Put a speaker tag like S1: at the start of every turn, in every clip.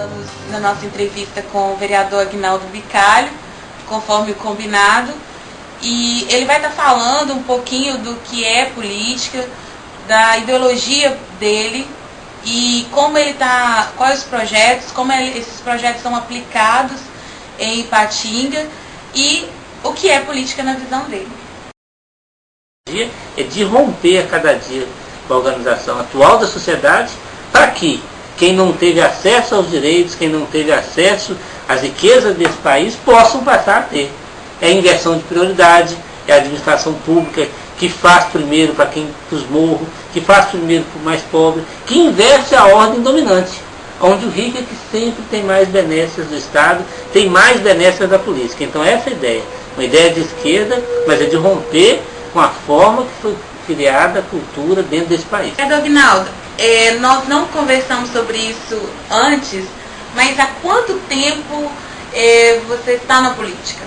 S1: Estamos na nossa entrevista com o vereador Aguinaldo Bicalho, conforme o combinado, e ele vai estar falando um pouquinho do que é política, da ideologia dele e como ele está, quais os projetos, como esses projetos são aplicados em Ipatinga e o que é política na visão dele.
S2: É de romper a cada dia com a organização atual da sociedade para que quem não teve acesso aos direitos, quem não teve acesso às riquezas desse país, possam passar a ter. É a inversão de prioridade, é a administração pública que faz primeiro para os morros, que faz primeiro para o mais pobre, que inverte a ordem dominante, onde o rico é que sempre tem mais benesses do Estado, tem mais benesses da política. Então essa é a ideia, uma ideia de esquerda, mas é de romper com a forma que foi criada a cultura dentro desse país.
S1: Aguinaldo, nós não conversamos sobre isso antes, mas há quanto tempo você está na política?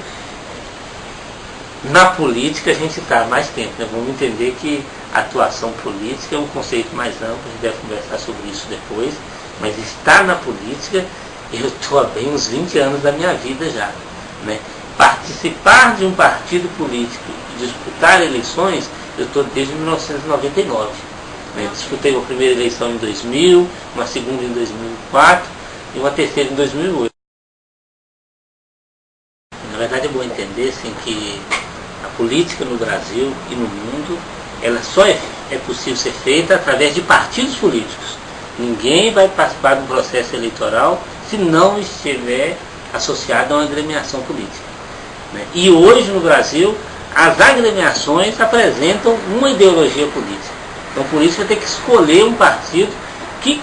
S2: Na política a gente está há mais tempo, né? Vamos entender que a atuação política é um conceito mais amplo, a gente deve conversar sobre isso depois, mas estar na política, eu estou há bem uns 20 anos da minha vida já, né? Participar de um partido político e disputar eleições, eu estou desde 1999. Né? Disputei uma primeira eleição em 2000, uma segunda em 2004 e uma terceira em 2008. Na verdade é bom entender assim, que a política no Brasil e no mundo, ela só é possível ser feita através de partidos políticos. Ninguém vai participar do processo eleitoral se não estiver associado a uma agremiação política. Né? E hoje no Brasil, as agremiações apresentam uma ideologia política. Então por isso vai ter que escolher um partido que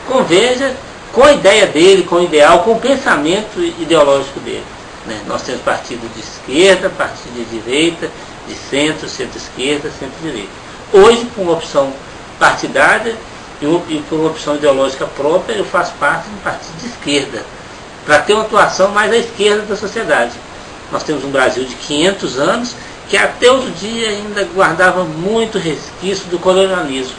S2: converja com a ideia dele, com o ideal, com o pensamento ideológico dele. Né? Nós temos partido de esquerda, partido de direita, de centro, centro-esquerda, centro-direita. Hoje, por uma opção partidária e por uma opção ideológica própria, eu faço parte de um partido de esquerda, para ter uma atuação mais à esquerda da sociedade. Nós temos um Brasil de 500 anos, que até outro dia ainda guardava muito resquício do colonialismo.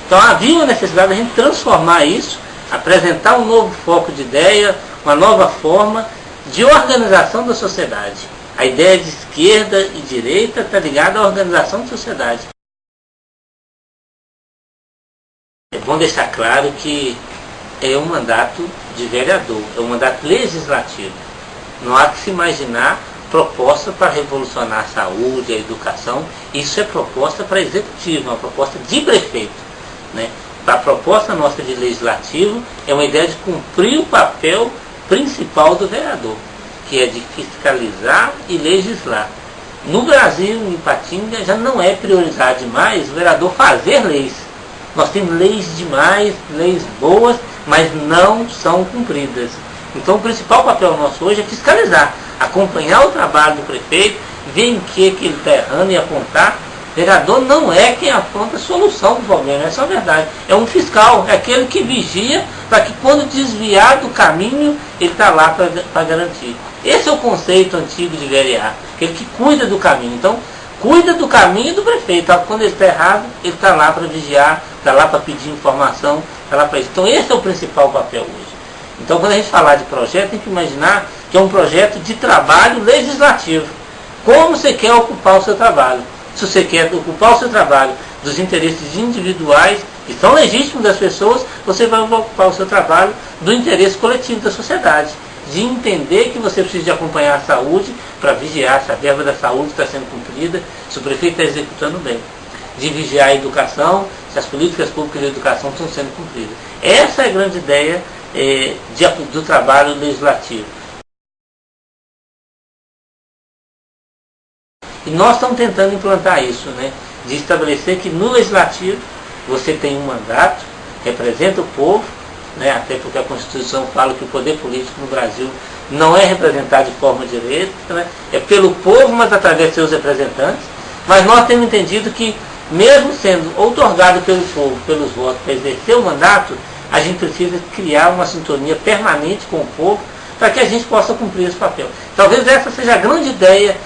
S2: Então havia uma necessidade de a gente transformar isso, apresentar um novo foco de ideia, uma nova forma de organização da sociedade. A ideia de esquerda e direita está ligada à organização da sociedade. É bom deixar claro que é um mandato de vereador, é um mandato legislativo. Não há que se imaginar proposta para revolucionar a saúde, a educação. Isso é proposta para executivo, uma proposta de prefeito. Né? A proposta nossa de legislativo é uma ideia de cumprir o papel principal do vereador, que é de fiscalizar e legislar. No Brasil, em Ipatinga, já não é prioridade mais o vereador fazer leis. Nós temos leis demais, leis boas, mas não são cumpridas. Então o principal papel nosso hoje é fiscalizar, acompanhar o trabalho do prefeito, ver em que ele está errando e apontar. O vereador não é quem aponta a solução do problema, essa é a verdade. É um fiscal, é aquele que vigia para que quando desviar do caminho, ele está lá para garantir. Esse é o conceito antigo de verear, aquele que cuida do caminho. Então, cuida do caminho do prefeito. Quando ele está errado, ele está lá para vigiar, está lá para pedir informação, está lá para isso. Então, esse é o principal papel hoje. Então, quando a gente falar de projeto, tem que imaginar que é um projeto de trabalho legislativo. Como você quer ocupar o seu trabalho? Se você quer ocupar o seu trabalho dos interesses individuais, que são legítimos das pessoas, você vai ocupar o seu trabalho do interesse coletivo da sociedade. De entender que você precisa de acompanhar a saúde para vigiar se a verba da saúde está sendo cumprida, se o prefeito está executando bem. De vigiar a educação, se as políticas públicas de educação estão sendo cumpridas. Essa é a grande ideia do trabalho legislativo. E nós estamos tentando implantar isso, né? De estabelecer que no legislativo você tem um mandato, representa o povo, né? Até porque a Constituição fala que o poder político no Brasil não é representado de forma direta, né? É pelo povo, mas através de seus representantes. Mas nós temos entendido que, mesmo sendo outorgado pelo povo, pelos votos, para exercer o mandato, a gente precisa criar uma sintonia permanente com o povo para que a gente possa cumprir esse papel. Talvez essa seja a grande ideia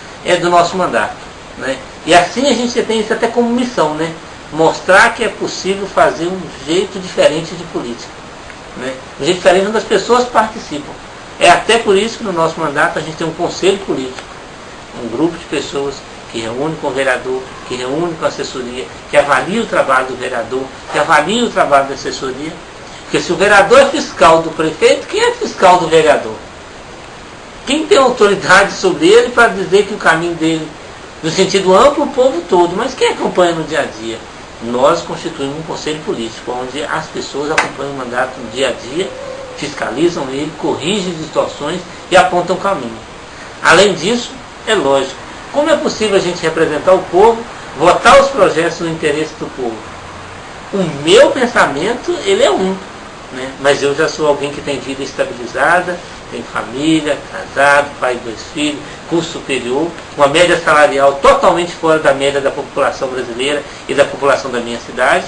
S2: do nosso mandato. Né? E assim a gente tem isso até como missão, né? Mostrar que é possível fazer um jeito diferente de política. né? De um jeito diferente onde as pessoas participam. É até por isso que no nosso mandato a gente tem um conselho político, um grupo de pessoas que reúne com o vereador, que reúne com a assessoria, que avalia o trabalho do vereador, que avalia o trabalho da assessoria. Porque se o vereador é fiscal do prefeito, quem é fiscal do vereador? Quem tem autoridade sobre ele para dizer que o caminho dele, no sentido amplo, o povo todo, mas quem acompanha no dia a dia? Nós constituímos um conselho político, onde as pessoas acompanham o mandato no dia a dia, fiscalizam ele, corrigem distorções e apontam o caminho. Além disso, é lógico, como é possível a gente representar o povo, votar os projetos no interesse do povo? O meu pensamento, ele é um, né? Mas eu já sou alguém que tem vida estabilizada, tem família, casado, pai de 2 filhos, curso superior, uma média salarial totalmente fora da média da população brasileira e da população da minha cidade.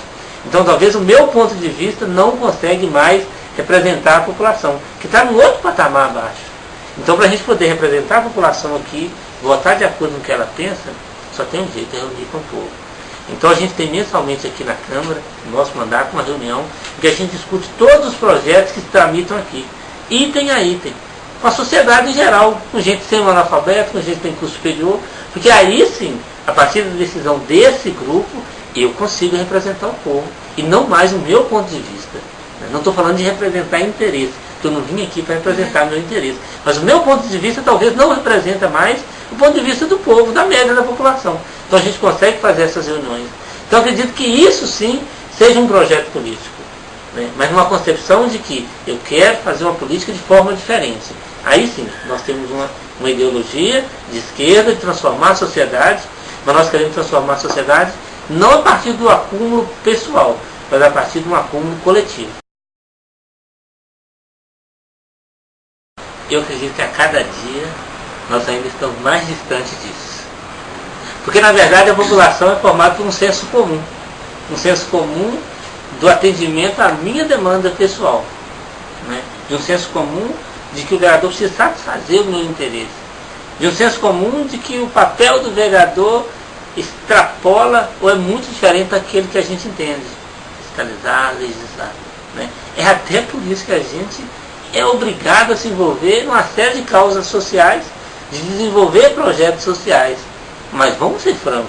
S2: Então talvez o meu ponto de vista não consegue mais representar a população, que está num outro patamar abaixo. Então para a gente poder representar a população aqui, votar de acordo com o que ela pensa, só tem um jeito, é reunir com o povo. Então a gente tem mensalmente aqui na Câmara, no nosso mandato, uma reunião em que a gente discute todos os projetos que se tramitam aqui, item a item, com a sociedade em geral, com gente sem analfabeto, com gente que tem curso superior, porque aí sim, a partir da decisão desse grupo, eu consigo representar o povo, e não mais o meu ponto de vista. Não estou falando de representar interesse, porque eu não vim aqui para representar meu interesse, mas o meu ponto de vista talvez não representa mais o ponto de vista do povo, da média da população. Então a gente consegue fazer essas reuniões. Então eu acredito que isso sim seja um projeto político, né? Mas numa concepção de que eu quero fazer uma política de forma diferente. Aí sim, nós temos uma ideologia de esquerda, de transformar a sociedade, mas nós queremos transformar a sociedade não a partir do acúmulo pessoal, mas a partir de um acúmulo coletivo. Eu acredito que a cada dia nós ainda estamos mais distantes disso. Porque na verdade a população é formada por um senso comum. Um senso comum do atendimento à minha demanda pessoal, né? De um senso comum de que o vereador precisa satisfazer o meu interesse. De um senso comum de que o papel do vereador extrapola ou é muito diferente daquele que a gente entende. Fiscalizar, legislar, né? É até por isso que a gente é obrigado a se envolver numa série de causas sociais, de desenvolver projetos sociais. Mas vamos ser francos,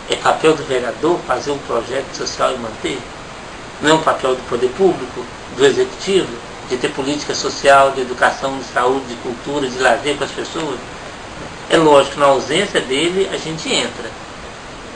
S2: é papel do vereador fazer um projeto social e manter? Não é um papel do poder público, do executivo, de ter política social, de educação, de saúde, de cultura, de lazer para as pessoas? É lógico, na ausência dele a gente entra.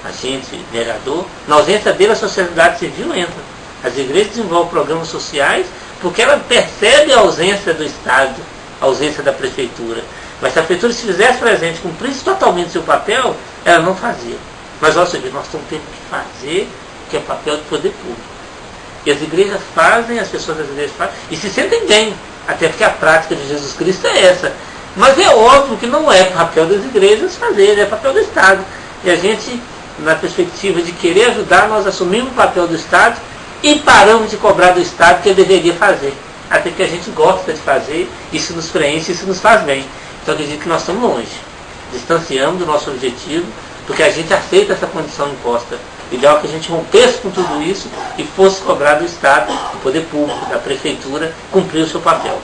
S2: A gente, vereador, na ausência dele a sociedade civil entra. As igrejas desenvolvem programas sociais porque ela percebe a ausência do Estado, a ausência da prefeitura. Mas se a prefeitura se fizesse presente, cumprisse totalmente seu papel, ela não fazia. Mas olha, nós estamos tendo que fazer o que é o papel do poder público. E as igrejas fazem, as pessoas das igrejas fazem, e se sentem bem, até porque a prática de Jesus Cristo é essa. Mas é óbvio que não é papel das igrejas fazer, é papel do Estado. E a gente, na perspectiva de querer ajudar, nós assumimos o papel do Estado e paramos de cobrar do Estado que ele deveria fazer. Até que a gente gosta de fazer, isso nos preenche, isso nos faz bem. Então eu acredito que nós estamos longe, distanciamos do nosso objetivo, porque a gente aceita essa condição imposta. O ideal é que a gente rompesse com tudo isso e fosse cobrar do Estado, do poder público, da prefeitura, cumprir o seu papel.